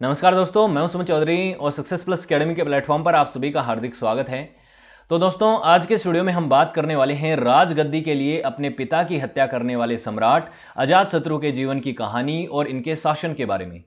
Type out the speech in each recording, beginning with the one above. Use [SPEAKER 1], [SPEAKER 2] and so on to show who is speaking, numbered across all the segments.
[SPEAKER 1] नमस्कार दोस्तों, मैं हूं सुमित चौधरी और सक्सेस प्लस अकेडमी के प्लेटफॉर्म पर आप सभी का हार्दिक स्वागत है। तो दोस्तों, आज के इस वीडियो में हम बात करने वाले हैं राजगद्दी के लिए अपने पिता की हत्या करने वाले सम्राट अजातशत्रु के जीवन की कहानी और इनके शासन के बारे में।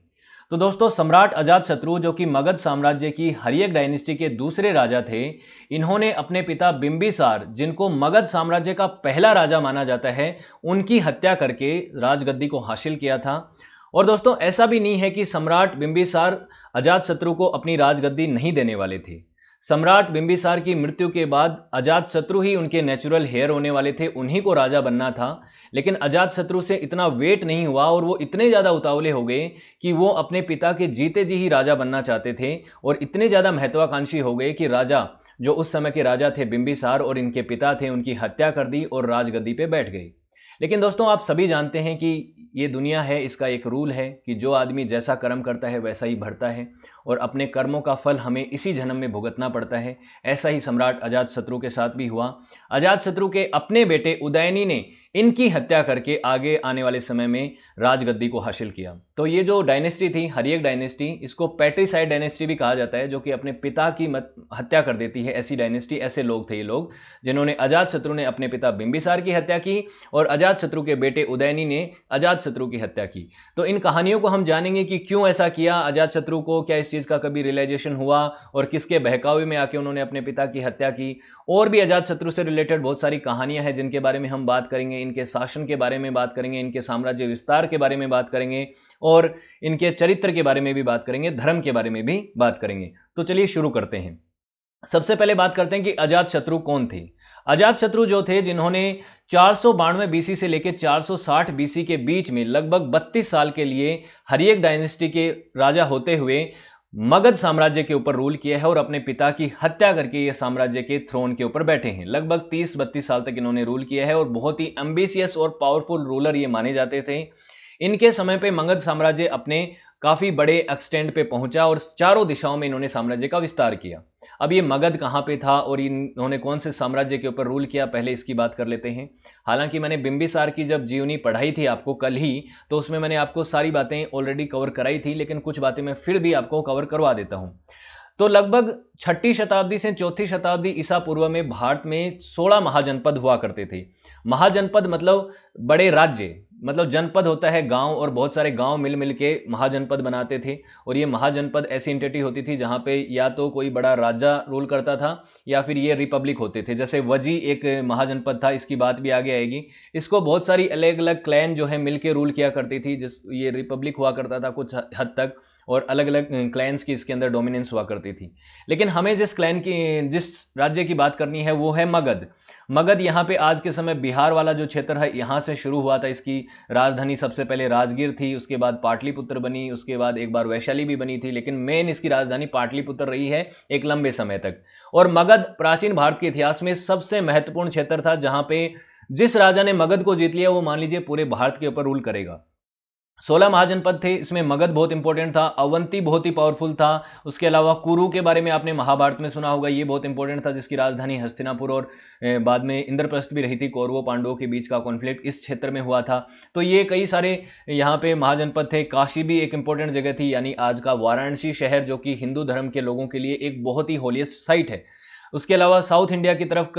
[SPEAKER 1] तो दोस्तों, सम्राट अजातशत्रु जो कि मगध साम्राज्य की हर्यक डायनेस्टी के दूसरे राजा थे, इन्होंने अपने पिता बिंबिसार, जिनको मगध साम्राज्य का पहला राजा माना जाता है, उनकी हत्या करके राजगद्दी को हासिल किया था। और दोस्तों, ऐसा भी नहीं है कि सम्राट बिंबिसार अजातशत्रु को अपनी राजगद्दी नहीं देने वाले थे। सम्राट बिंबिसार की मृत्यु के बाद अजातशत्रु ही उनके नेचुरल हेयर होने वाले थे, उन्हीं को राजा बनना था। लेकिन अजातशत्रु से इतना वेट नहीं हुआ और वो इतने ज़्यादा उतावले हो गए कि वो अपने पिता के जीते जी ही राजा बनना चाहते थे और इतने ज़्यादा महत्वाकांक्षी हो गए कि राजा, जो उस समय के राजा थे बिंबिसार और इनके पिता थे, उनकी हत्या कर दी और राजगद्दी पे बैठ गए। लेकिन दोस्तों, आप सभी जानते हैं कि ये दुनिया है, इसका एक रूल है कि जो आदमी जैसा कर्म करता है वैसा ही भरता है और अपने कर्मों का फल हमें इसी जन्म में भुगतना पड़ता है। ऐसा ही सम्राट अजातशत्रु के साथ भी हुआ। अजातशत्रु के अपने बेटे उदयनी ने इनकी हत्या करके आगे आने वाले समय में राजगद्दी को हासिल किया। तो ये जो डायनेस्टी थी, हर्यक डायनेस्टी, इसको पैट्रिसाइड डायनेस्टी भी कहा जाता है, जो कि अपने पिता की हत्या कर देती है। ऐसी डायनेस्टी, ऐसे लोग थे ये लोग, जिन्होंने अजातशत्रु ने अपने पिता बिंबिसार की हत्या की और अजातशत्रु के बेटे उदयनी ने अजातशत्रु की हत्या की। तो इन कहानियों को हम जानेंगे कि क्यों ऐसा किया अजातशत्रु को, क्या इस चीज़ का कभी रियलाइजेशन हुआ और किसके बहकावे में आके उन्होंने अपने पिता की हत्या की। और भी अजातशत्रु से रिलेटेड बहुत सारी कहानियां हैं जिनके बारे में हम बात करेंगे, इनके शासन के बारे में बात करेंगे, इनके साम्राज्य विस्तार के बारे में बात करेंगे और इनके चरित्र के बारे में भी बात करेंगे, धर्म के बारे में भी बात करेंगे। तो चलिए शुरू करते हैं। सबसे पहले बात करते हैं कि अजातशत्रु कौन थे। अजातशत्रु जो थे, जिन्होंने 492 बीसी से लेकर 460 बीसी के बीच में लगभग 32 साल के लिए हर्यक डायनेस्टी के राजा होते हुए मगध साम्राज्य के ऊपर रूल किया है और अपने पिता की हत्या करके ये साम्राज्य के थ्रोन के ऊपर बैठे हैं। लगभग 30-32 साल तक इन्होंने रूल किया है और बहुत ही एम्बिशियस और पावरफुल रूलर ये माने जाते थे। इनके समय पे मगध साम्राज्य अपने काफी बड़े एक्सटेंड पे पहुंचा और चारों दिशाओं में इन्होंने साम्राज्य का विस्तार किया। अब ये मगध कहाँ पे था और इन्होंने कौन से साम्राज्य के ऊपर रूल किया, पहले इसकी बात कर लेते हैं। हालांकि मैंने बिंबिसार की जब जीवनी पढ़ाई थी आपको कल ही, तो उसमें मैंने आपको सारी बातें ऑलरेडी कवर कराई थी, लेकिन कुछ बातें मैं फिर भी आपको कवर करवा देता हूँ। तो लगभग 6ठी शताब्दी से 4थी शताब्दी ईसा पूर्व में भारत में 16 महाजनपद हुआ करते थे। महाजनपद मतलब बड़े राज्य, मतलब जनपद होता है गांव, और बहुत सारे गांव मिल मिल के महाजनपद बनाते थे। और ये महाजनपद ऐसी एंटिटी होती थी जहां पे या तो कोई बड़ा राजा रूल करता था या फिर ये रिपब्लिक होते थे। जैसे वजी एक महाजनपद था, इसकी बात भी आगे आएगी। इसको बहुत सारी अलग अलग क्लैन जो है मिलके रूल किया करती थी, जिस ये रिपब्लिक हुआ करता था कुछ हद तक, और अलग अलग क्लैंस की इसके अंदर डोमिनेंस हुआ करती थी। लेकिन हमें जिस राज्य की बात करनी है वो है मगध। मगध यहाँ पे आज के समय बिहार वाला जो क्षेत्र है, यहाँ से शुरू हुआ था। इसकी राजधानी सबसे पहले राजगीर थी, उसके बाद पाटलिपुत्र बनी, उसके बाद एक बार वैशाली भी बनी थी, लेकिन मेन इसकी राजधानी पाटलिपुत्र रही है एक लंबे समय तक। और मगध प्राचीन भारत के इतिहास में सबसे महत्वपूर्ण क्षेत्र था, जहां पे जिस राजा ने मगध को जीत लिया वो मान लीजिए पूरे भारत के ऊपर रूल करेगा। 16 महाजनपद थे, इसमें मगध बहुत इंपॉर्टेंट था, अवंती बहुत ही पावरफुल था। उसके अलावा कुरु के बारे में आपने महाभारत में सुना होगा, ये बहुत इंपॉर्टेंट था, जिसकी राजधानी हस्तिनापुर और बाद में इंद्रप्रस्थ भी रही थी। कौरवों पांडवों के बीच का कॉन्फ्लिक्ट इस क्षेत्र में हुआ था। तो ये कई सारे यहाँ पे महाजनपद थे। काशी भी एक इंपॉर्टेंट जगह थी, यानी आज का वाराणसी शहर, जो कि हिंदू धर्म के लोगों के लिए एक बहुत ही होलीएस्ट साइट है। उसके अलावा साउथ इंडिया की तरफ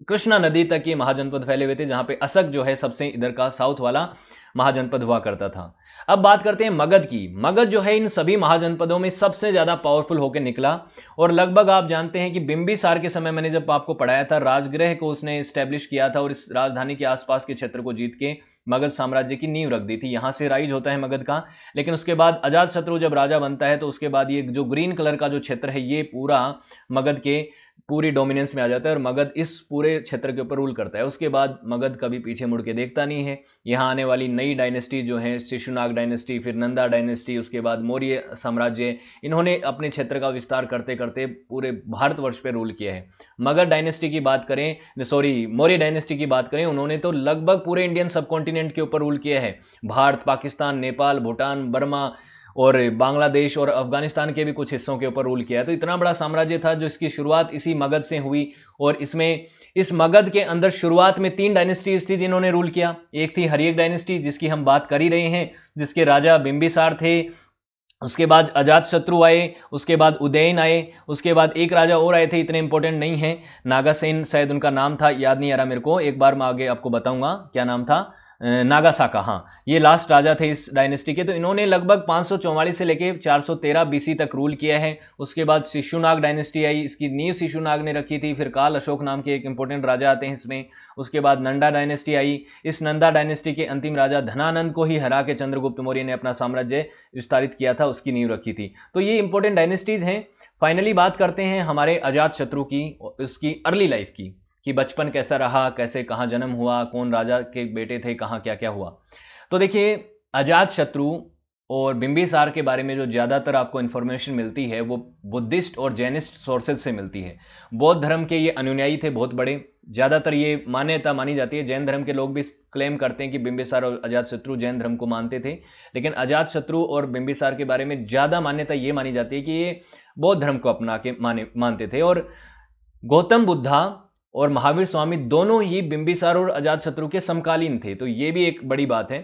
[SPEAKER 1] कृष्णा नदी तक ये महाजनपद फैले हुए थे, जहां पे असक जो है सबसे इधर का साउथ वाला महाजनपद हुआ करता था। अब बात करते हैं मगध की। मगध जो है इन सभी महाजनपदों में सबसे ज्यादा पावरफुल होकर निकला। और लगभग आप जानते हैं कि बिंबिसार के समय, मैंने जब आपको पढ़ाया था, राजगृह को उसने स्टैब्लिश किया था और इस राजधानी के आसपास के क्षेत्र को जीत के मगध साम्राज्य की नींव रख दी थी। यहां से राइज होता है मगध का। लेकिन उसके बाद अजातशत्रु जब राजा बनता है तो उसके बाद ये जो ग्रीन कलर का जो क्षेत्र है, ये पूरा मगध के पूरी डोमिनेंस में आ जाता है और मगध इस पूरे क्षेत्र के ऊपर रूल करता है। उसके बाद मगध कभी पीछे मुड़ के देखता नहीं है। यहाँ आने वाली नई डायनेस्टी जो है, शिशुनाग डायनेस्टी, फिर नंदा डायनेस्टी, उसके बाद मौर्य साम्राज्य, इन्होंने अपने क्षेत्र का विस्तार करते करते पूरे भारतवर्ष पे रूल किया है। मगध डायनेस्टी की बात करें, सॉरी मौर्य डायनेस्टी की बात करें, उन्होंने तो लगभग पूरे इंडियन सबकॉन्टिनेंट के ऊपर रूल किया है। भारत, पाकिस्तान, नेपाल, भूटान, बर्मा और बांग्लादेश और अफगानिस्तान के भी कुछ हिस्सों के ऊपर रूल किया है। तो इतना बड़ा साम्राज्य था, जो इसकी शुरुआत इसी मगध से हुई। और इसमें इस मगध के अंदर शुरुआत में 3 डायनेस्टीज थी जिन्होंने रूल किया। एक थी हर्यक डायनेस्टी, जिसकी हम बात कर ही रहे हैं, जिसके राजा बिंबिसार थे। उसके बाद अजातशत्रु आए, उसके बाद उदयन आए, उसके बाद एक राजा और आए थे, इतने इंपॉर्टेंट नहीं है, नागासेन शायद उनका नाम था, याद नहीं आ रहा मेरे को, एक बार मैं आगे आपको बताऊंगा क्या नाम था, नागासाका, हाँ, ये लास्ट राजा थे इस डायनेस्टी के। तो इन्होंने लगभग 544 से लेके 413 बीसी तक रूल किया है। उसके बाद शिशुनाग डायनेस्टी आई, इसकी नींव शिशुनाग ने रखी थी। फिर काल अशोक नाम के एक इंपॉर्टेंट राजा आते हैं इसमें। उसके बाद नंदा डायनेस्टी आई, इस नंदा डायनेस्टी के अंतिम राजा धनानंद को ही हरा के चंद्रगुप्त मौर्य ने अपना साम्राज्य विस्तारित किया था, उसकी नींव रखी थी। तो ये इंपॉर्टेंट डायनेस्टीज हैं। फाइनली बात करते हैं हमारे अजातशत्रु की, उसकी अर्ली लाइफ की, कि बचपन कैसा रहा, कैसे कहाँ जन्म हुआ, कौन राजा के बेटे थे, कहाँ क्या क्या हुआ। तो देखिए, अजातशत्रु और बिंबिसार के बारे में जो ज़्यादातर आपको इन्फॉर्मेशन मिलती है वो बुद्धिस्ट और जैनिस्ट सोर्सेज से मिलती है। बौद्ध धर्म के ये अनुयायी थे बहुत बड़े, ज़्यादातर ये मान्यता मानी जाती है। जैन धर्म के लोग भी क्लेम करते हैं कि बिंबिसार और अजातशत्रु जैन धर्म को मानते थे, लेकिन अजातशत्रु और बिंबिसार के बारे में ज़्यादा मान्यता ये मानी जाती है कि ये बौद्ध धर्म को अपना के मानते थे। और गौतम बुद्धा और महावीर स्वामी दोनों ही बिंबिसार और अजातशत्रु के समकालीन थे, तो ये भी एक बड़ी बात है।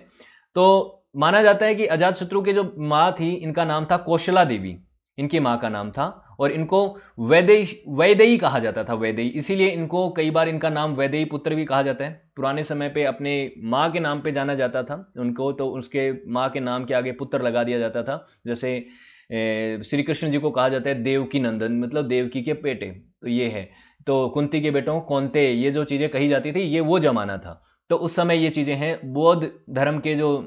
[SPEAKER 1] तो माना जाता है कि अजातशत्रु के जो माँ थी, इनका नाम था कौशला देवी, इनकी माँ का नाम था, और इनको वैदेयी कहा जाता था, वैदेयी, इसीलिए इनको कई बार इनका नाम वैदेयी पुत्र भी कहा जाता है। पुराने समय पे अपने माँ के नाम पे जाना जाता था उनको, तो उसके माँ के नाम के आगे पुत्र लगा दिया जाता था। जैसे श्री कृष्ण जी को कहा जाता है देवकी नंदन, मतलब देवकी के बेटे, तो ये है। तो कुंती के बेटों कौनते, ये जो चीज़ें कही जाती थी, ये वो जमाना था। तो उस समय ये चीज़ें हैं। बौद्ध धर्म के जो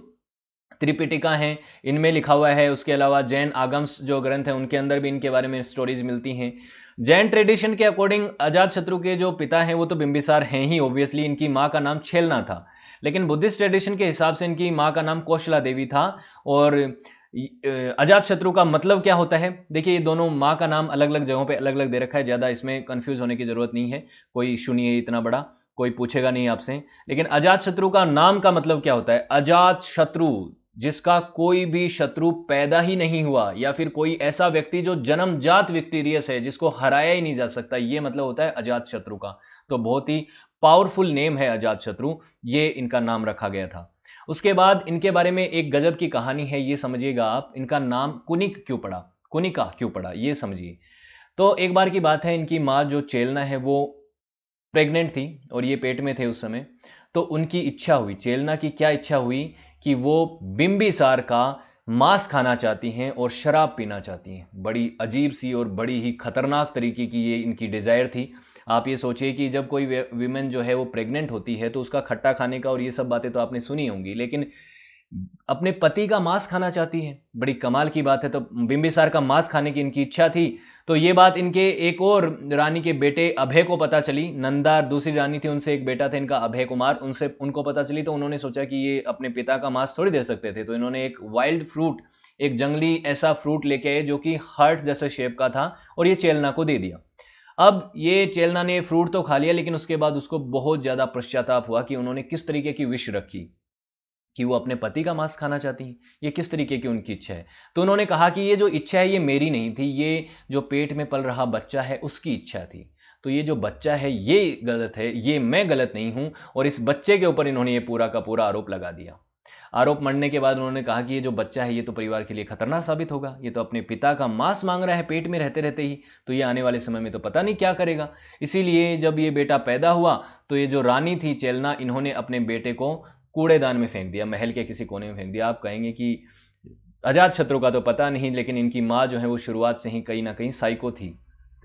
[SPEAKER 1] त्रिपिटिका हैं, इनमें लिखा हुआ है। उसके अलावा जैन आगम्स जो ग्रंथ हैं, उनके अंदर भी इनके बारे में स्टोरीज मिलती हैं। जैन ट्रेडिशन के अकॉर्डिंग अजातशत्रु के जो पिता हैं वो तो बिंबिसार हैं ही, ऑब्वियसली। इनकी माँ का नाम छेलना था, लेकिन बुद्धिस्ट ट्रेडिशन के हिसाब से इनकी माँ का नाम कौशला देवी था। और अजातशत्रु का मतलब क्या होता है, देखिए, ये दोनों माँ का नाम अलग अलग जगहों पे अलग अलग दे रखा है, ज़्यादा इसमें कंफ्यूज होने की ज़रूरत नहीं है। कोई इशू नहीं है इतना बड़ा, कोई पूछेगा नहीं आपसे। लेकिन अजातशत्रु का नाम का मतलब क्या होता है? अजातशत्रु, जिसका कोई भी शत्रु पैदा ही नहीं हुआ, या फिर कोई ऐसा व्यक्ति जो जन्मजात विक्टोरियस है, जिसको हराया ही नहीं जा सकता, ये मतलब होता है अजातशत्रु का। तो बहुत ही पावरफुल नेम है अजातशत्रु, ये इनका नाम रखा गया था। उसके बाद इनके बारे में एक गजब की कहानी है, ये समझिएगा आप। इनका नाम कुनिक क्यों पड़ा, कुनिका क्यों पड़ा, ये समझिए। तो एक बार की बात है, इनकी माँ जो चेलना है वो प्रेग्नेंट थी और ये पेट में थे उस समय। तो उनकी इच्छा हुई, चेलना की क्या इच्छा हुई कि वो बिंबिसार का मांस खाना चाहती हैं और शराब पीना चाहती हैं। बड़ी अजीब सी और बड़ी ही खतरनाक तरीके की ये इनकी डिज़ायर थी। आप ये सोचिए कि जब कोई विमेन जो है वो प्रेग्नेंट होती है, तो उसका खट्टा खाने का और ये सब बातें तो आपने सुनी होंगी, लेकिन अपने पति का मांस खाना चाहती है, बड़ी कमाल की बात है। तो बिंबिसार का मांस खाने की इनकी इच्छा थी। तो ये बात इनके एक और रानी के बेटे अभय को पता चली। नंदा दूसरी रानी थी, उनसे एक बेटा था इनका अभय कुमार, उनको पता चली। तो उन्होंने सोचा कि ये अपने पिता का मांस थोड़ी दे सकते थे, तो इन्होंने एक वाइल्ड फ्रूट, एक जंगली ऐसा फ्रूट लेके आए जो कि हार्ट जैसे शेप का था, और ये चेलना को दे दिया। अब ये चेलना ने फ्रूट तो खा लिया, लेकिन उसके बाद उसको बहुत ज़्यादा पश्चाताप हुआ कि उन्होंने किस तरीके की विश रखी कि वो अपने पति का मांस खाना चाहती हैं। ये किस तरीके की उनकी इच्छा है। तो उन्होंने कहा कि ये जो इच्छा है ये मेरी नहीं थी, ये जो पेट में पल रहा बच्चा है उसकी इच्छा थी। तो ये जो बच्चा है ये गलत है, ये मैं गलत नहीं हूँ। और इस बच्चे के ऊपर इन्होंने ये पूरा का पूरा आरोप लगा दिया। आरोप मढ़ने के बाद उन्होंने कहा कि ये जो बच्चा है ये तो परिवार के लिए खतरनाक साबित होगा, ये तो अपने पिता का मांस मांग रहा है पेट में रहते रहते ही, तो ये आने वाले समय में तो पता नहीं क्या करेगा। इसीलिए जब ये बेटा पैदा हुआ तो ये जो रानी थी चेलना, इन्होंने अपने बेटे को कूड़ेदान में फेंक दिया, महल के किसी कोने में फेंक दिया। आप कहेंगे कि अजातशत्रु का तो पता नहीं, लेकिन इनकी माँ जो है वो शुरुआत से ही कहीं ना कहीं साइको थी।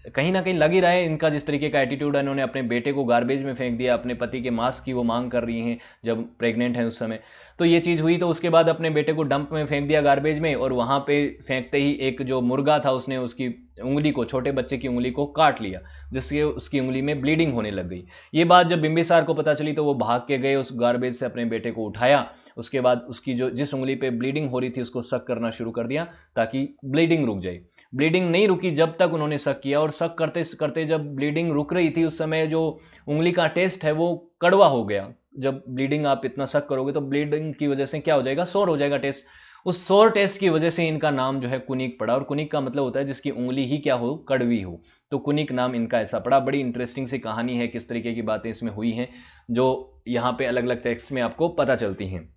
[SPEAKER 1] कहीं ना कहीं लग ही रहा है इनका जिस तरीके का एटीट्यूड है। इन्होंने अपने बेटे को गार्बेज में फेंक दिया, अपने पति के मांस की वो मांग कर रही हैं जब प्रेग्नेंट हैं उस समय। तो ये चीज़ हुई, तो उसके बाद अपने बेटे को डंप में फेंक दिया, गार्बेज में। और वहाँ पे फेंकते ही एक जो मुर्गा था उसने उसकी उंगली को, छोटे बच्चे की उंगली को काट लिया, जिससे उसकी उंगली में ब्लीडिंग होने लग गई। ये बात जब बिंबिसार को पता चली तो वो भाग के गए, उस गार्बेज से अपने बेटे को उठाया। उसके बाद उसकी जो जिस उंगली पे ब्लीडिंग हो रही थी उसको सक करना शुरू कर दिया ताकि ब्लीडिंग रुक जाए। ब्लीडिंग नहीं रुकी जब तक उन्होंने शक किया, और शक करते करते जब ब्लीडिंग रुक रही थी उस समय जो उंगली का टेस्ट है वो कड़वा हो गया। जब ब्लीडिंग आप इतना शक करोगे तो ब्लीडिंग की वजह से क्या हो जाएगा, सोर हो जाएगा टेस्ट। उस सोर टेस्ट की वजह से इनका नाम जो है कुनिक पड़ा, और कुनिक का मतलब होता है जिसकी उंगली ही क्या हो, कड़वी हो। तो कुनिक नाम इनका ऐसा पड़ा। बड़ी इंटरेस्टिंग सी कहानी है, किस तरीके की बातें इसमें हुई हैं जो यहाँ पे अलग अलग टेक्स्ट में आपको पता चलती हैं।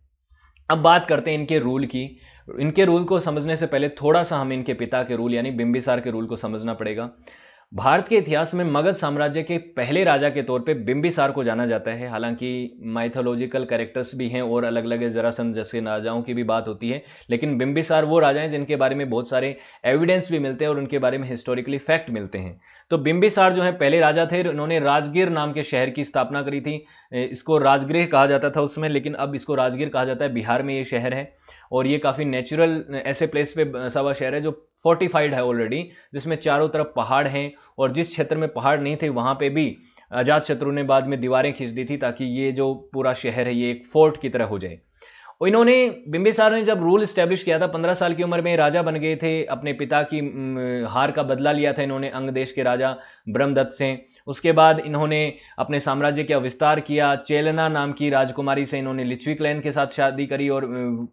[SPEAKER 1] अब बात करते हैं इनके रूल की। इनके रूल को समझने से पहले थोड़ा सा हमें इनके पिता के रूल यानी बिंबिसार के रूल को समझना पड़ेगा। भारत के इतिहास में मगध साम्राज्य के पहले राजा के तौर पे बिंबिसार को जाना जाता है। हालांकि माइथोलॉजिकल कैरेक्टर्स भी हैं और अलग अलग जरासंध जैसे राजाओं की भी बात होती है, लेकिन बिंबिसार वो राजा हैं जिनके बारे में बहुत सारे एविडेंस भी मिलते हैं और उनके बारे में हिस्टोरिकली फैक्ट मिलते हैं। तो बिंबिसार जो है पहले राजा थे, उन्होंने राजगीर नाम के शहर की स्थापना करी थी। इसको राजगृह कहा जाता था उसमें, लेकिन अब इसको राजगीर कहा जाता है। बिहार में ये शहर है और ये काफ़ी नेचुरल ऐसे प्लेस पे बसा हुआ शहर है जो फोर्टिफाइड है ऑलरेडी, जिसमें चारों तरफ पहाड़ हैं और जिस क्षेत्र में पहाड़ नहीं थे वहाँ पे भी अजातशत्रु ने बाद में दीवारें खींच दी थी ताकि ये जो पूरा शहर है ये एक फोर्ट की तरह हो जाए। और इन्होंने, बिंबिसार ने जब रूल स्टैब्लिश किया था 15 साल की उम्र में राजा बन गए थे। अपने पिता की हार का बदला लिया था इन्होंने अंग देश के राजा ब्रह्मदत्त से। उसके बाद इन्होंने अपने साम्राज्य का विस्तार किया। चेलना नाम की राजकुमारी से इन्होंने लिच्छवी क्लैन के साथ शादी करी और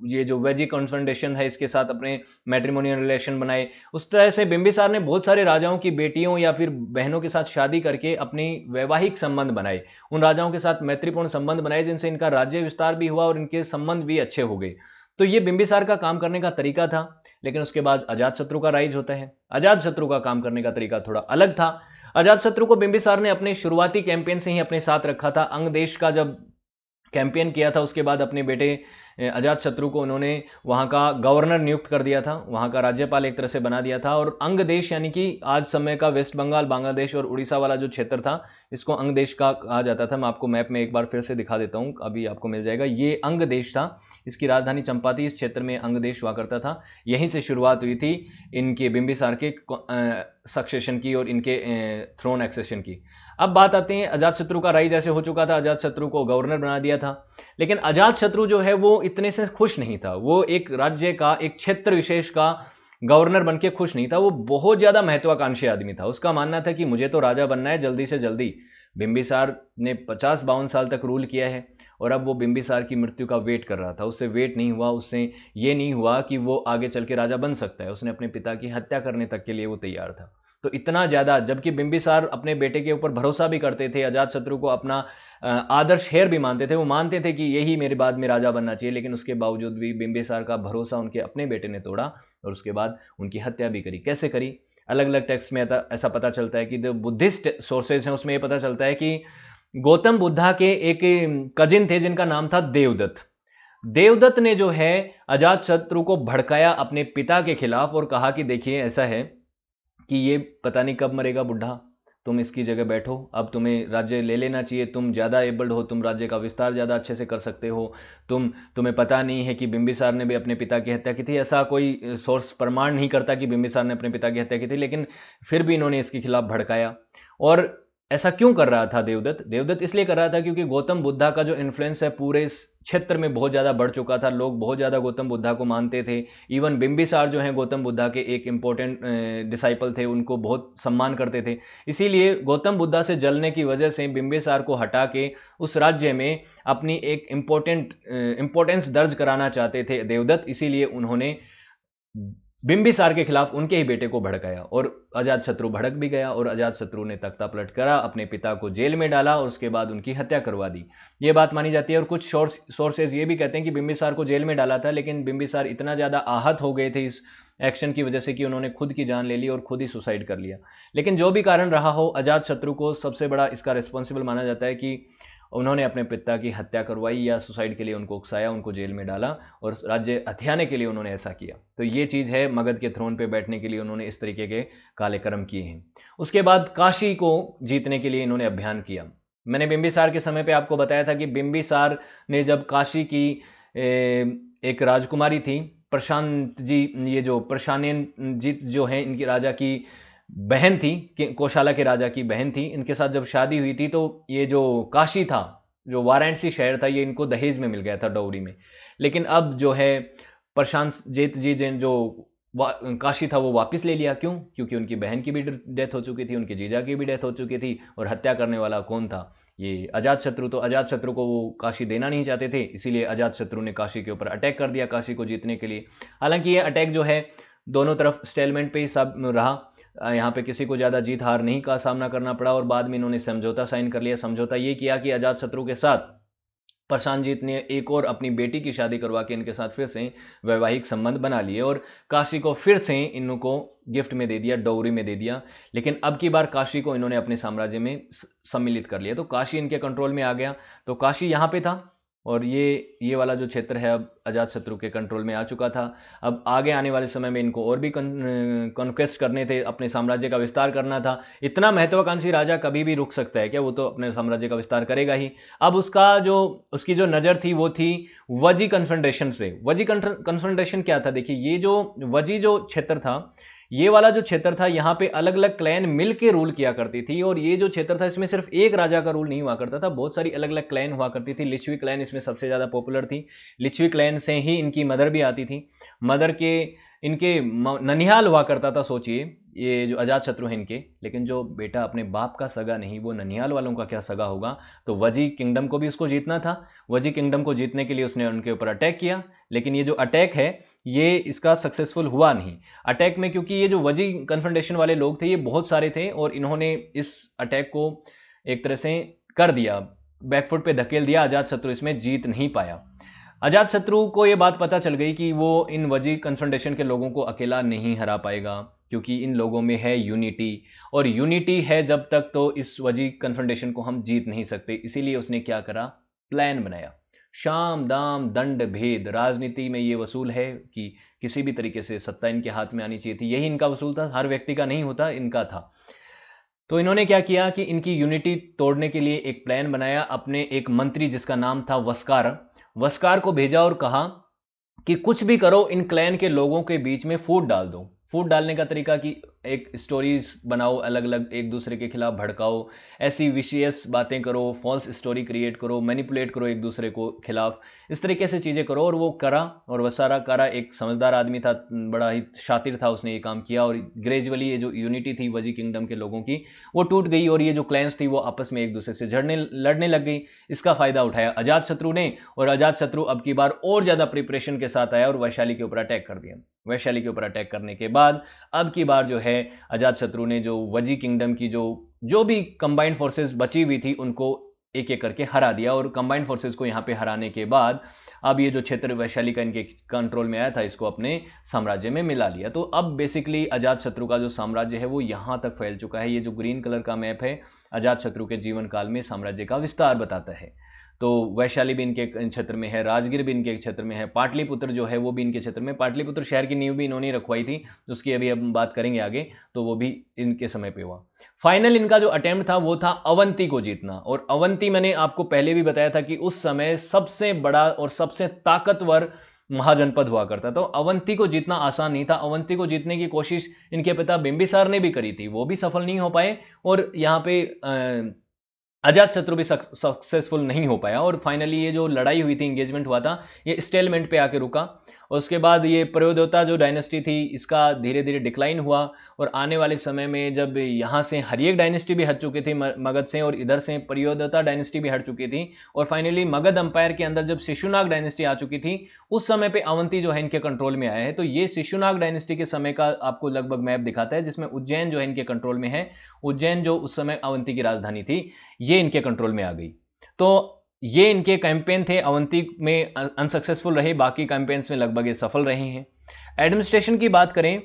[SPEAKER 1] ये जो वैजिक कॉन्फ्रेंटेशन है इसके साथ अपने मैट्रिमोनियल रिलेशन बनाए। उस तरह से बिंबिसार ने बहुत सारे राजाओं की बेटियों या फिर बहनों के साथ शादी करके अपनी वैवाहिक संबंध बनाए। उन राजाओं के साथ मैत्रीपूर्ण संबंध बनाए जिनसे इनका राज्य विस्तार भी हुआ और इनके संबंध भी अच्छे हो गए। तो ये बिंबिसार का काम करने का तरीका था। लेकिन उसके बाद अजातशत्रु का राइज होता है। अजातशत्रु का काम करने का तरीका थोड़ा अलग था। अजातशत्रु को बिंबिसार ने अपने शुरुआती कैंपेन से ही अपने साथ रखा था। अंग देश का जब कैंपेन किया था उसके बाद अपने बेटे अजातशत्रु को उन्होंने वहाँ का गवर्नर नियुक्त कर दिया था, वहाँ का राज्यपाल एक तरह से बना दिया था। और अंग देश यानी कि आज समय का वेस्ट बंगाल, बांग्लादेश और उड़ीसा वाला जो क्षेत्र था इसको अंग देश का कहा जाता था। मैं आपको मैप में एक बार फिर से दिखा देता हूँ, अभी आपको मिल जाएगा। ये अंग देश था, इसकी राजधानी चंपा थी। इस क्षेत्र में अंग देश हुआ करता था। यहीं से शुरुआत हुई थी इनके बिंबिसार के सक्सेशन की और इनके थ्रोन एक्सेशन की। अब बात आती है अजातशत्रु का राइज ऐसे हो चुका था, अजातशत्रु को गवर्नर बना दिया था। लेकिन अजातशत्रु जो है वो इतने से खुश नहीं था। वो एक राज्य का, एक क्षेत्र विशेष का गवर्नर बनके खुश नहीं था। वो बहुत ज्यादा महत्वाकांक्षी आदमी था। उसका मानना था कि मुझे तो राजा बनना है जल्दी से जल्दी। बिंबिसार ने 50-52 साल तक रूल किया है और अब वो बिंबिसार की मृत्यु का वेट कर रहा था। उससे वेट नहीं हुआ, उससे ये नहीं हुआ कि वो आगे चल के राजा बन सकता है। उसने अपने पिता की हत्या करने तक के लिए वो तैयार था। तो इतना ज़्यादा, जबकि बिंबिसार अपने बेटे के ऊपर भरोसा भी करते थे, अजातशत्रु को अपना आदर्श हेर भी मानते थे। वो मानते थे कि यही मेरे बाद में राजा बनना चाहिए, लेकिन उसके बावजूद भी बिंबिसार का भरोसा उनके अपने बेटे ने तोड़ा और उसके बाद उनकी हत्या भी करी। कैसे करी? अलग अलग टेक्स्ट में ऐसा पता चलता है कि जो बुद्धिस्ट सोर्सेज हैं उसमें ये पता चलता है कि गौतम बुद्धा के एक कजिन थे जिनका नाम था देवदत्त। देवदत्त ने जो है अजातशत्रु को भड़काया अपने पिता के खिलाफ और कहा कि देखिए ऐसा है कि ये पता नहीं कब मरेगा बुढ़ा, तुम इसकी जगह बैठो, अब तुम्हें राज्य ले लेना चाहिए, तुम ज़्यादा एबल्ड हो, तुम राज्य का विस्तार ज़्यादा अच्छे से कर सकते हो। तुम्हें पता नहीं है कि बिंबिसार ने भी अपने पिता की हत्या की थी। ऐसा कोई सोर्स प्रमाण नहीं करता कि बिंबिसार ने अपने पिता की हत्या की थी, लेकिन फिर भी इन्होंने इसके खिलाफ भड़काया। और ऐसा क्यों कर रहा था देवदत्त? देवदत्त इसलिए कर रहा था क्योंकि गौतम बुद्धा का जो इन्फ्लुएंस है पूरे इस क्षेत्र में बहुत ज़्यादा बढ़ चुका था। लोग बहुत ज़्यादा गौतम बुद्धा को मानते थे। इवन बिंबिसार जो हैं गौतम बुद्धा के एक इम्पोर्टेंट डिसाइपल थे, उनको बहुत सम्मान करते थे। इसीलिए गौतम बुद्धा से जलने की वजह से बिंबिसार को हटा के उस राज्य में अपनी एक इम्पोर्टेंस दर्ज कराना चाहते थे देवदत्त। इसीलिए उन्होंने बिंबिसार के खिलाफ उनके ही बेटे को भड़काया और अजातशत्रु भड़क भी गया और अजातशत्रु ने तख्ता पलट करा, अपने पिता को जेल में डाला और उसके बाद उनकी हत्या करवा दी। ये बात मानी जाती है। और कुछ सोर्सेज ये भी कहते हैं कि बिंबिसार को जेल में डाला था, लेकिन बिंबिसार इतना ज़्यादा आहत हो गए थे इस एक्शन की वजह से कि उन्होंने खुद की जान ले ली और खुद ही सुसाइड कर लिया। लेकिन जो भी कारण रहा हो, अजातशत्रु को सबसे बड़ा इसका रिस्पॉन्सिबल माना जाता है कि उन्होंने अपने पिता की हत्या करवाई या सुसाइड के लिए उनको उकसाया, उनको जेल में डाला और राज्य हथियाने के लिए उन्होंने ऐसा किया। तो ये चीज़ है, मगध के थ्रोन पे बैठने के लिए उन्होंने इस तरीके के काले कर्म किए हैं। उसके बाद काशी को जीतने के लिए इन्होंने अभियान किया। मैंने बिंबिसार के समय पे आपको बताया था कि बिंबिसार ने जब काशी की एक राजकुमारी थी प्रशांत जी, ये जो प्रशानेन जी जो है इनकी राजा की बहन थी, कोशाला के राजा की बहन थी, इनके साथ जब शादी हुई थी तो ये जो काशी था, जो वाराणसी शहर था, ये इनको दहेज में मिल गया था, डौरी में। लेकिन अब जो है प्रशांत जेत जी जो काशी था वो वापस ले लिया। क्यों? क्योंकि उनकी बहन की भी डेथ हो चुकी थी, उनकी जीजा की भी डेथ हो चुकी थी और हत्या करने वाला कौन था? ये अजातशत्रु। तो अजातशत्रु को वो काशी देना नहीं चाहते थे, इसीलिए अजातशत्रु ने काशी के ऊपर अटैक कर दिया काशी को जीतने के लिए। हालांकि ये अटैक जो है दोनों तरफ स्टेलमेंट पे ही सब रहा, यहाँ पे किसी को ज़्यादा जीत हार नहीं का सामना करना पड़ा और बाद में इन्होंने समझौता साइन कर लिया। समझौता ये किया कि अजातशत्रु के साथ प्रशांतजीत ने एक और अपनी बेटी की शादी करवा के इनके साथ फिर से वैवाहिक संबंध बना लिए और काशी को फिर से इनको गिफ्ट में दे दिया, डोवरी में दे दिया। लेकिन अब की बार काशी को इन्होंने अपने साम्राज्य में सम्मिलित कर लिया, तो काशी इनके कंट्रोल में आ गया। तो काशी यहाँ पे था और ये वाला जो क्षेत्र है अब अजातशत्रु के कंट्रोल में आ चुका था। अब आगे आने वाले समय में इनको और भी कॉन्क्वेस्ट करने थे, अपने साम्राज्य का विस्तार करना था। इतना महत्वाकांक्षी राजा कभी भी रुक सकता है क्या? वो तो अपने साम्राज्य का विस्तार करेगा ही। अब उसकी जो नज़र थी वो थी वजी कन्फ्रंटेशन पे। वजी कन्फ्रंटेशन क्या था? देखिए, ये जो वजी जो क्षेत्र था, ये वाला जो क्षेत्र था, यहाँ पे अलग अलग क्लैन मिल के रूल किया करती थी। और ये जो क्षेत्र था, इसमें सिर्फ एक राजा का रूल नहीं हुआ करता था, बहुत सारी अलग अलग क्लैन हुआ करती थी। लिच्छवी क्लैन इसमें सबसे ज़्यादा पॉपुलर थी। लिच्छवी क्लैन से ही इनकी मदर भी आती थी। मदर के इनके ननिहाल हुआ करता था, सोचिए, ये जो अजातशत्रु हैं इनके। लेकिन जो बेटा अपने बाप का सगा नहीं, वो ननिहाल वालों का क्या सगा होगा? तो वजी किंगडम को भी उसको जीतना था। वजी किंगडम को जीतने के लिए उसने उनके ऊपर अटैक किया। लेकिन ये जो अटैक है, ये इसका सक्सेसफुल हुआ नहीं अटैक में, क्योंकि ये जो वजी कन्फ्रंटेशन वाले लोग थे, ये बहुत सारे थे और इन्होंने इस अटैक को एक तरह से कर दिया, बैकफुट पे धकेल दिया। अजातशत्रु इसमें जीत नहीं पाया। अजातशत्रु को ये बात पता चल गई कि वो इन वजी कन्फ्रंटेशन के लोगों को अकेला नहीं हरा पाएगा, क्योंकि इन लोगों में है यूनिटी, और यूनिटी है जब तक तो इस वजी कन्फ्रंटेशन को हम जीत नहीं सकते। इसीलिए उसने क्या करा? प्लान बनाया। शाम दाम दंड भेद, राजनीति में ये वसूल है कि किसी भी तरीके से सत्ता इनके हाथ में आनी चाहिए थी। यही इनका वसूल था, हर व्यक्ति का नहीं होता, इनका था। तो इन्होंने क्या किया कि इनकी यूनिटी तोड़ने के लिए एक प्लान बनाया। अपने एक मंत्री जिसका नाम था वस्कार को भेजा और कहा कि कुछ भी करो, इन क्लैन के लोगों के बीच में फूट डाल दो। फूट डालने का तरीका कि एक स्टोरीज बनाओ, अलग अलग एक दूसरे के खिलाफ भड़काओ, ऐसी विशियस बातें करो, फॉल्स स्टोरी क्रिएट करो, मैनिपुलेट करो एक दूसरे को खिलाफ, इस तरीके से चीज़ें करो। और वो करा, और वसारा करा एक समझदार आदमी था, बड़ा ही शातिर था, उसने ये काम किया। और ग्रेजुअली ये जो यूनिटी थी वजी किंगडम के लोगों की, वो टूट गई और ये जो क्लैंस थी वो आपस में एक दूसरे से लड़ने लग गई। इसका फायदा उठाया अजातशत्रु ने, और अजातशत्रु अब की बार और ज़्यादा प्रिपरेशन के साथ आया और वैशाली के ऊपर अटैक कर दिया। वैशाली के ऊपर अटैक करने के बाद अब की बार जो है अजातशत्रु ने जो वजी किंगडम की जो भी कंबाइंड फोर्सेस बची हुई थी उनको एक एक करके हरा दिया। और कंबाइंड फोर्सेस को यहाँ पे हराने के बाद अब ये जो क्षेत्र वैशाली का इनके कंट्रोल में आया था, इसको अपने साम्राज्य में मिला लिया। तो अब बेसिकली अजातशत्रु का जो साम्राज्य है वो यहाँ तक फैल चुका है। ये जो ग्रीन कलर का मैप है अजातशत्रु के जीवन काल में साम्राज्य का विस्तार बताता है। तो वैशाली भी इनके क्षेत्र में है, राजगीर भी इनके क्षेत्र में है, पाटलिपुत्र जो है वो भी इनके क्षेत्र में। पाटलिपुत्र शहर की नींव भी इन्होंने रखवाई थी, उसकी अभी अब बात करेंगे आगे, तो वो भी इनके समय पे हुआ। फाइनल इनका जो अटेम्प्ट था वो था अवंती को जीतना। और अवंती मैंने आपको पहले भी बताया था कि उस समय सबसे बड़ा और सबसे ताकतवर महाजनपद हुआ करता। तो अवंती को जीतना आसान नहीं था। अवंती को जीतने की कोशिश इनके पिता बिंबिसार ने भी करी थी, वो भी सफल नहीं हो पाए। और यहाँ पे अजातशत्रु भी सक्सेसफुल नहीं हो पाया। और फाइनली ये जो लड़ाई हुई थी, इंगेजमेंट हुआ था, ये स्टेलमेंट पे आके रुका। और उसके बाद ये प्रयोदोता जो डायनेस्टी थी, इसका धीरे धीरे डिक्लाइन हुआ। और आने वाले समय में जब यहाँ से हरियक डायनेस्टी भी हट चुकी थी मगध से, और इधर से प्रयोदोता डायनेस्टी भी हट चुकी थी, और फाइनली मगध अंपायर के अंदर जब शिशुनाग डायनेस्टी आ चुकी थी, उस समय पे अवंती जो है इनके कंट्रोल में आया है। तो ये शिशुनाग डायनेस्टी के समय का आपको लगभग मैप दिखाता है, जिसमें उज्जैन जो है इनके कंट्रोल में है। उज्जैन जो उस समय अवंती की राजधानी थी, ये इनके कंट्रोल में आ गई। तो ये इनके कैंपेन थे, अवंती में अनसक्सेसफुल रहे, बाकी कैंपेन्स में लगभग ये सफल रहे हैं। एडमिनिस्ट्रेशन की बात करें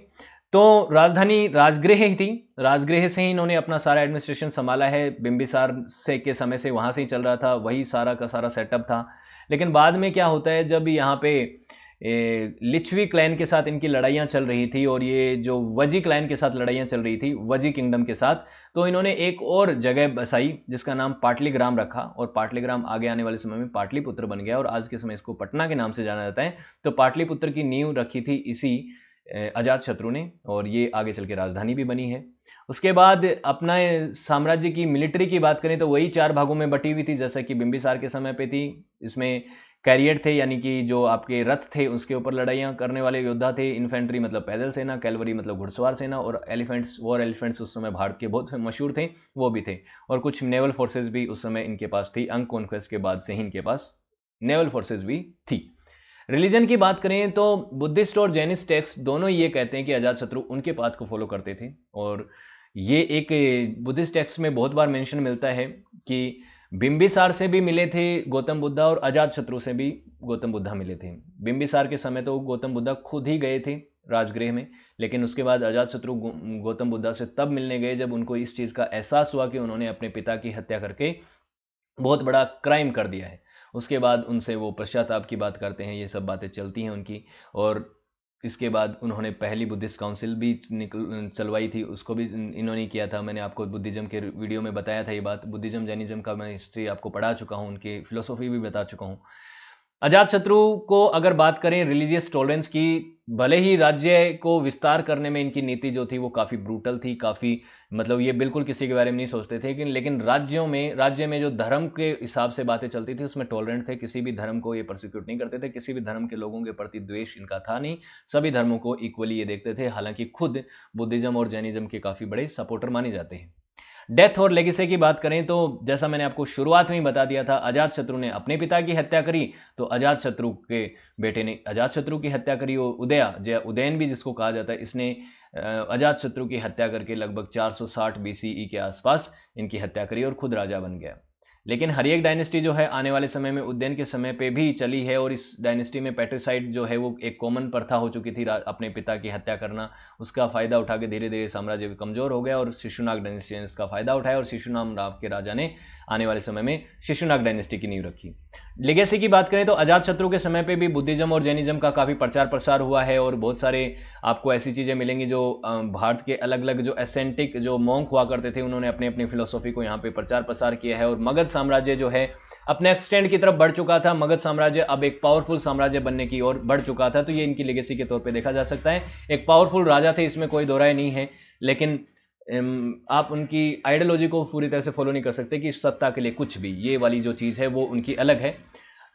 [SPEAKER 1] तो राजधानी राजगृह ही थी। राजगृह से ही इन्होंने अपना सारा एडमिनिस्ट्रेशन संभाला है। बिंबिसार से के समय से वहाँ से ही चल रहा था, वही सारा का सारा सेटअप था। लेकिन बाद में क्या होता है, जब यहाँ पे लिच्छवी क्लैन के साथ इनकी लड़ाइयाँ चल रही थी, और ये जो वजी क्लैन के साथ लड़ाइयाँ चल रही थी वजी किंगडम के साथ, तो इन्होंने एक और जगह बसाई जिसका नाम पाटलीग्राम रखा। और पाटलीग्राम आगे आने वाले समय में पाटलिपुत्र बन गया, और आज के समय इसको पटना के नाम से जाना जाता है। तो पाटलिपुत्र की नींव रखी थी इसी अजातशत्रु ने, और ये आगे चल के राजधानी भी बनी है। उसके बाद अपना साम्राज्य की मिलिट्री की बात करें तो वही 4 भागों में बटी हुई थी, जैसा कि बिंबिसार के समय पे थी। इसमें कैरियर थे, यानी कि जो आपके रथ थे उसके ऊपर लड़ाइयाँ करने वाले योद्धा थे। इन्फेंट्री मतलब पैदल सेना, कैलवरी मतलब घुड़सवार सेना, और एलिफेंट्स, वॉर एलिफेंट्स उस समय भारत के बहुत मशहूर थे, वो भी थे। और कुछ नेवल फोर्सेज भी उस समय इनके पास थी। अंग कॉन्क्वेस्ट के बाद से ही इनके पास नेवल फोर्सेज भी थी। रिलीजन की बात करें तो बुद्धिस्ट और जैनिस्ट टेक्स्ट दोनों ये कहते हैं कि अजातशत्रु उनके पाथ को फॉलो करते थे। और ये एक बुद्धिस्ट टेक्स्ट में बहुत बार मेंशन मिलता है कि बिंबिसार से भी मिले थे गौतम बुद्धा और अजातशत्रु से भी गौतम बुद्धा मिले थे। बिंबिसार के समय तो गौतम बुद्धा खुद ही गए थे राजगृह में, लेकिन उसके बाद अजातशत्रु गौतम बुद्धा से तब मिलने गए जब उनको इस चीज़ का एहसास हुआ कि उन्होंने अपने पिता की हत्या करके बहुत बड़ा क्राइम कर दिया है। उसके बाद उनसे वो पश्चाताप की बात करते हैं, ये सब बातें चलती हैं उनकी। और इसके बाद उन्होंने पहली बुद्धिस्ट काउंसिल भी चलवाई थी, उसको भी इन्होंने किया था। मैंने आपको बुद्धिज़्म के वीडियो में बताया था ये बात। बुद्धिज़्म जैनिज़्म का मैं हिस्ट्री आपको पढ़ा चुका हूँ, उनकी फिलोसॉफी भी बता चुका हूँ। अजातशत्रु को अगर बात करें रिलीजियस टॉलरेंस की, भले ही राज्य को विस्तार करने में इनकी नीति जो थी वो काफ़ी ब्रूटल थी, काफ़ी मतलब ये बिल्कुल किसी के बारे में नहीं सोचते थे, लेकिन राज्य में जो धर्म के हिसाब से बातें चलती थी उसमें टॉलरेंट थे। किसी भी धर्म को ये प्रोसिक्यूट नहीं करते थे, किसी भी धर्म के लोगों के प्रति द्वेष इनका था नहीं, सभी धर्मों को इक्वली ये देखते थे। हालांकि खुद बुद्धिज़्म और जैनिज़्म के काफ़ी बड़े सपोर्टर माने जाते हैं। डेथ और लेगेसी की बात करें तो जैसा मैंने आपको शुरुआत में ही बता दिया था, अजातशत्रु ने अपने पिता की हत्या करी, तो अजातशत्रु के बेटे ने अजातशत्रु की हत्या करी। और उदयन भी जिसको कहा जाता है, इसने अजातशत्रु की हत्या करके लगभग 460 BCE के आसपास इनकी हत्या करी और खुद राजा बन गया। लेकिन हर्यक डायनेस्टी जो है आने वाले समय में उदयन के समय पे भी चली है, और इस डायनेस्टी में पैट्रिसाइड जो है वो एक कॉमन प्रथा हो चुकी थी, अपने पिता की हत्या करना। उसका फायदा उठा के धीरे धीरे साम्राज्य कमजोर हो गया और शिशुनाग डायनेस्टी ने इसका फायदा उठाया और शिशुनाम राव के राजा ने आने वाले समय में शिशुनाग डायनेस्टी की नींव रखी। लेगेसी की बात करें तो अजातशत्रु के समय पे भी बुद्धिज्म और जैनिज्म का काफ़ी प्रचार प्रसार हुआ है, और बहुत सारे आपको ऐसी चीज़ें मिलेंगी जो भारत के अलग अलग जो एसेंटिक जो मॉन्क हुआ करते थे उन्होंने अपनी अपनी फिलोसॉफी को यहाँ पे प्रचार प्रसार किया है। और मगध साम्राज्य जो है अपने एक्सटेंड की तरफ बढ़ चुका था। मगध साम्राज्य अब एक पावरफुल साम्राज्य बनने की ओर बढ़ चुका था, तो ये इनकी लेगेसी के तौर पे देखा जा सकता है। एक पावरफुल राजा थे, इसमें कोई दो राय नहीं है, लेकिन आप उनकी आइडियोलॉजी को पूरी तरह से फॉलो नहीं कर सकते कि सत्ता के लिए कुछ भी, ये वाली जो चीज़ है वो उनकी अलग है।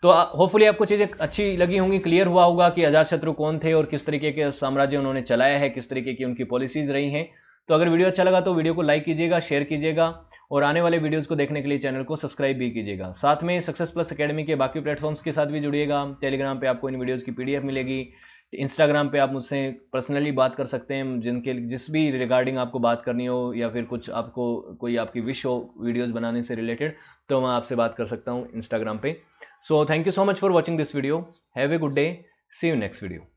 [SPEAKER 1] तो होपफुली आपको चीज़ें अच्छी लगी होंगी, क्लियर हुआ होगा कि अजातशत्रु कौन थे और किस तरीके के साम्राज्य उन्होंने चलाया है, किस तरीके की उनकी पॉलिसीज़ रही हैं। तो अगर वीडियो अच्छा लगा तो वीडियो को लाइक कीजिएगा, शेयर कीजिएगा, और आने वाले वीडियोस को देखने के लिए चैनल को सब्सक्राइब भी कीजिएगा। साथ में सक्सेस प्लस अकेडमी के बाकी प्लेटफॉर्म्स के साथ भी जुड़िएगा। टेलीग्राम पे आपको इन वीडियोज़ की PDF मिलेगी। इंस्टाग्राम पे आप मुझसे पर्सनली बात कर सकते हैं, जिस भी रिगार्डिंग आपको बात करनी हो, या फिर कुछ आपको कोई आपकी विश हो वीडियोज़ बनाने से रिलेटेड, तो मैं आपसे बात कर सकता हूँ इंस्टाग्राम पे। So thank you so much for watching this video. Have a good day, see you next video.